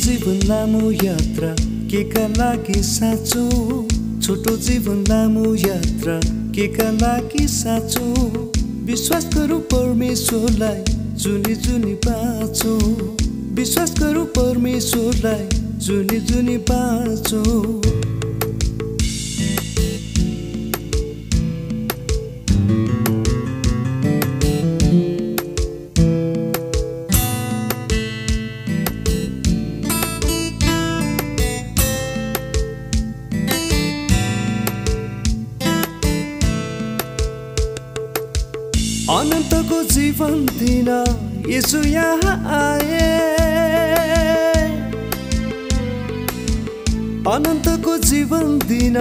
जीवन लामो यात्रा के का लागि साँचो। छोटो जीवन लामो यात्रा के का लागि साँचो। विश्वास गरौँ परमेश्वरलाई जुनी जुनी बाँचो। विश्वास गरौँ परमेश्वरलाई जुनी जुनी बाँचो। अनन्तको जीवन दिन येशू यहाँ आए। अनन्तको जीवन दिन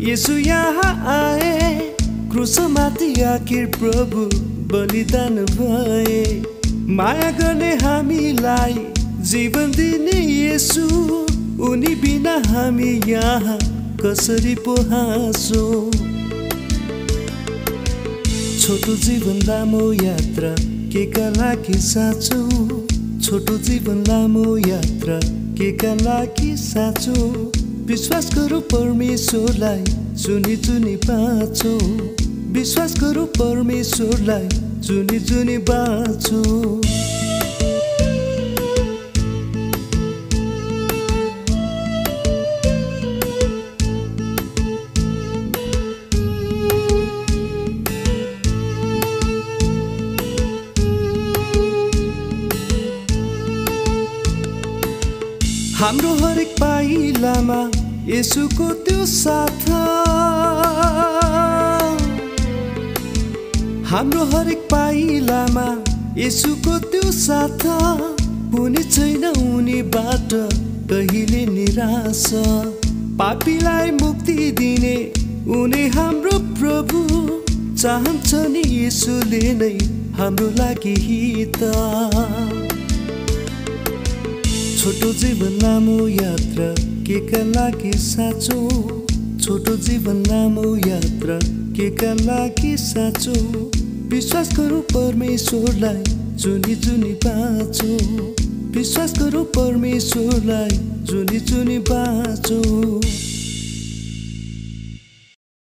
येशू यहाँ आए। क्रुसमाथि आखिर प्रभु बलिदान भए। माया गर्ने हामीलाई जीवन दिने येशू। उनी बिना हामी यहाँ कसरी पो हाँसौँ। छोटो जीवन लामो यात्रा के का लागि साँचो। छोटो जीवन लामो यात्रा के का लागि साँचो। विश्वास गरौँ परमेश्वरलाई जुनी जुनी बाँचो। विश्वास गरौँ परमेश्वरलाई जुनी जुनी बाँचो। हाम्रो हरेक पाइलामा येशूको त्यो साथ। हाम्रो हरेक पाइलामा येशूको त्यो साथ। हुने छैन उनीबाट कहिले निराश। पापीलाई मुक्ति दिने उनी हाम्रो प्रभु। चाहन्छ नि येशूले नै हाम्रो लागि हित। छोटो जीवन लामो यात्रा के का लागि साँचो। छोटो जीवन लामो यात्रा के का लागि साँचो। विश्वास गरौँ परमेश्वरलाई जुनी जुनी बाँचो। विश्वास गरौँ परमेश्वरलाई जुनी जुनी बाँचो।